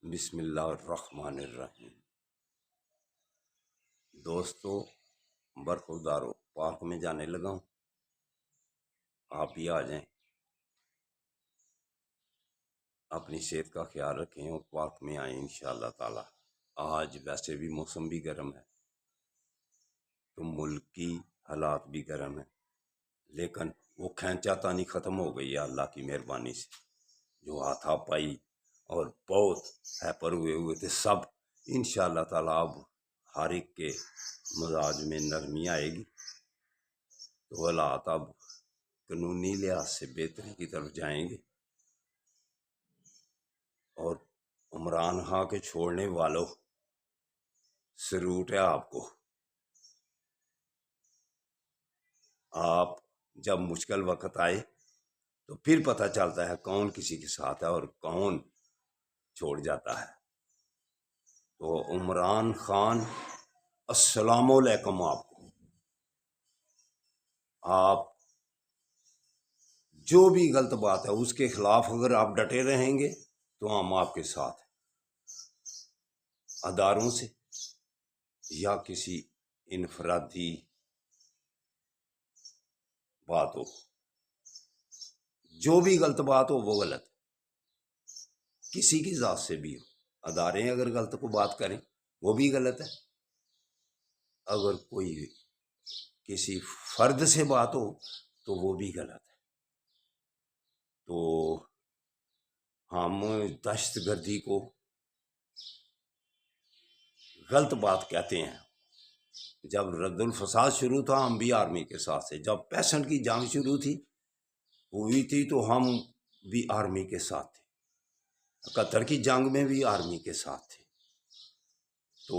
بسم اللہ الرحمن الرحیم۔ دوستو برخوردارو، پارک میں جانے لگا ہوں، آپ بھی آ جائیں، اپنی صحت کا خیال رکھیں اور پارک میں آئیں انشاءاللہ تعالی۔ آج ویسے بھی موسم بھی گرم ہے تو ملک کی حالات بھی گرم ہے، لیکن وہ کھینچا تانی ختم ہو گئی ہے اللہ کی مہربانی سے۔ جو ہاتھا پائی اور بہت ہیپر ہوئے تھے سب، انشاءاللہ تعالی اب ہر ایک کے مزاج میں نرمی آئے گی تو حالات اب قانونی لحاظ سے بہتری کی طرف جائیں گے۔ اور عمران خان کے چھوڑنے والوں، سلوٹ ہے آپ کو۔ آپ جب مشکل وقت آئے تو پھر پتہ چلتا ہے کون کسی کے ساتھ ہے اور کون چھوڑ جاتا ہے۔ تو عمران خان، السلام علیکم آپ کو۔ آپ جو بھی غلط بات ہے اس کے خلاف اگر آپ ڈٹے رہیں گے تو ہم آپ کے ساتھ ہیں۔ اداروں سے یا کسی انفرادی بات ہو، جو بھی غلط بات ہو وہ غلط، کسی کی ذات سے بھی ہو۔ ادارے اگر غلط کو بات کریں وہ بھی غلط ہے، اگر کوئی کسی فرد سے بات ہو تو وہ بھی غلط ہے۔ تو ہم دہشت گردی کو غلط بات کہتے ہیں۔ جب رد الفساد شروع تھا ہم بھی آرمی کے ساتھ سے، جب 65 کی جنگ شروع ہوئی تھی تو ہم بھی آرمی کے ساتھ تھے، 71 کی جنگ میں بھی آرمی کے ساتھ تھے، تو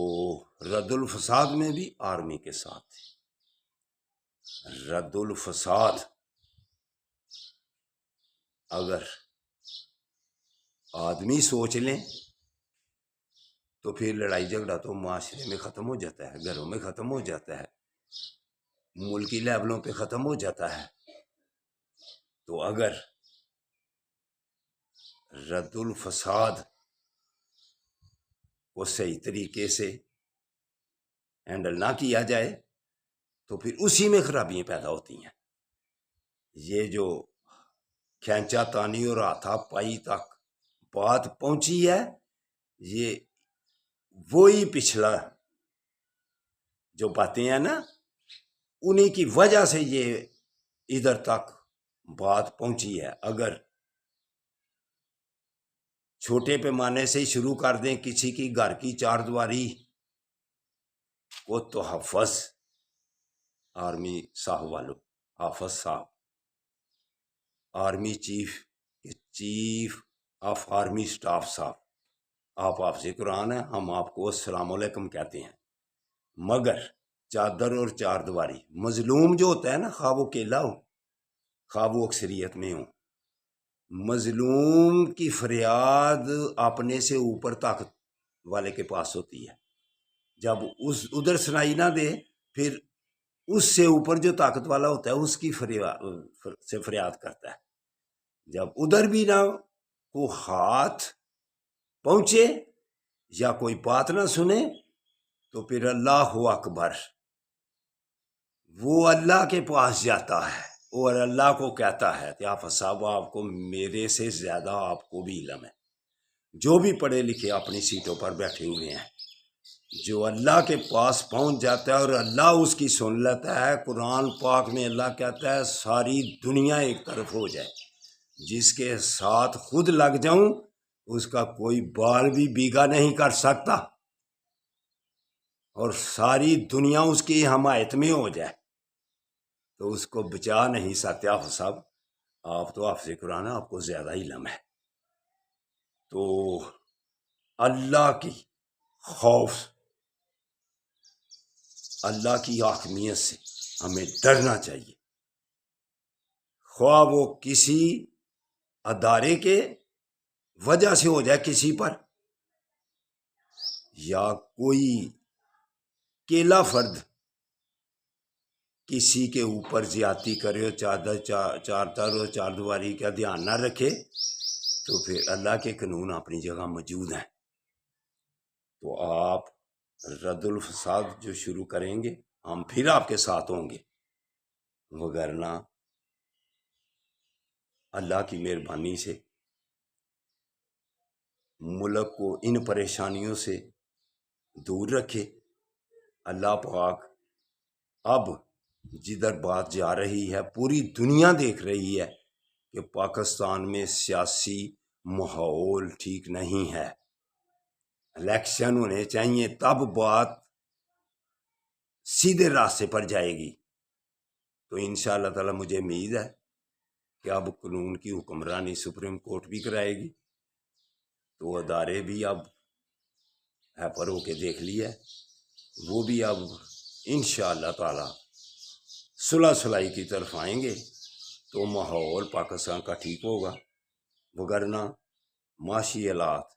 رد الفساد میں بھی آرمی کے ساتھ تھے۔ رد الفساد اگر آدمی سوچ لیں تو پھر لڑائی جھگڑا تو معاشرے میں ختم ہو جاتا ہے، گھروں میں ختم ہو جاتا ہے، ملکی لیولوں پہ ختم ہو جاتا ہے۔ تو اگر رد الفساد کو صحیح طریقے سے ہینڈل نہ کیا جائے تو پھر اسی میں خرابیاں پیدا ہوتی ہیں۔ یہ جو کھینچا تانی اور ہاتھا پائی تک بات پہنچی ہے، یہ وہی پچھلا جو باتیں ہیں نا، انہی کی وجہ سے یہ ادھر تک بات پہنچی ہے۔ اگر چھوٹے پیمانے سے شروع کر دیں کسی کی گھر کی چار دیواری کو، تو حافظ آرمی صاحب والوں، حافظ صاحب army chief of army staff صاحب، آپ حافظ قرآن ہیں، ہم آپ کو السلام علیکم کہتے ہیں، مگر چادر اور چار دیواری، مظلوم جو ہوتا ہے نا، خواہ وہ اکیلا ہو خواہ وہ اکثریت میں ہو، مظلوم کی فریاد اپنے سے اوپر طاقت والے کے پاس ہوتی ہے۔ جب ادھر سنائی نہ دے، پھر اس سے اوپر جو طاقت والا ہوتا ہے اس کی فریاد کرتا ہے۔ جب ادھر بھی نہ کو ہاتھ پہنچے یا کوئی بات نہ سنے تو پھر اللہ اکبر، وہ اللہ کے پاس جاتا ہے اور اللہ کو کہتا ہے کہ حافظ صاحب آپ کو میرے سے زیادہ آپ کو بھی علم ہے۔ جو بھی پڑھے لکھے اپنی سیٹوں پر بیٹھے ہوئے ہیں، جو اللہ کے پاس پہنچ جاتا ہے اور اللہ اس کی سن لیتا ہے۔ قرآن پاک میں اللہ کہتا ہے ساری دنیا ایک طرف ہو جائے، جس کے ساتھ خود لگ جاؤں اس کا کوئی بال بھی بیگا نہیں کر سکتا، اور ساری دنیا اس کی حمایت میں ہو جائے تو اس کو بچا نہیں سکتے۔ حافظ صاحب آپ تو حافظ قرآن آپ کو زیادہ علم ہے۔ تو اللہ کی خوف، اللہ کی حاکمیت سے ہمیں ڈرنا چاہیے، خواہ وہ کسی ادارے کے وجہ سے ہو جائے کسی پر، یا کوئی اکیلا فرد کسی کے اوپر زیادتی کرے اور چار دیواری کا دھیان نہ رکھے، تو پھر اللہ کے قانون اپنی جگہ موجود ہیں۔ تو آپ رد الفساد جو شروع کریں گے ہم پھر آپ کے ساتھ ہوں گے، وگرنہ اللہ کی مہربانی سے ملک کو ان پریشانیوں سے دور رکھے۔ اللہ پاک اب جدھر بات جا رہی ہے پوری دنیا دیکھ رہی ہے کہ پاکستان میں سیاسی ماحول ٹھیک نہیں ہے، الیکشن ہونے چاہیے تب بات سیدھے راستے پر جائے گی۔ تو انشاءاللہ تعالی مجھے امید ہے کہ اب قانون کی حکمرانی سپریم کورٹ بھی کرائے گی، تو ادارے بھی اب ہیپر ہو کے دیکھ لیا ہے، وہ بھی اب انشاءاللہ تعالی صلح صلاحی کی طرف آئیں گے تو ماحول پاکستان کا ٹھیک ہوگا، وگرنہ معاشی حالات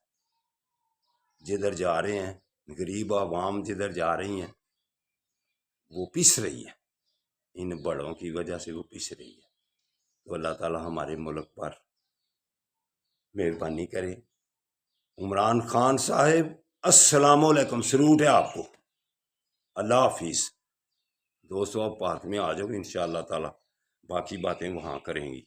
جدھر جا رہے ہیں، غریب عوام جدھر جا رہی ہیں وہ پس رہی ہے، ان بڑوں کی وجہ سے وہ پس رہی ہے۔ تو اللہ تعالی ہمارے ملک پر مہربانی کرے۔ عمران خان صاحب السلام علیکم، سلوٹ ہے آپ کو، اللہ حافظ۔ دوستو آپ پارک میں آ جاؤ، انشاءاللہ تعالی باقی باتیں وہاں کریں گی۔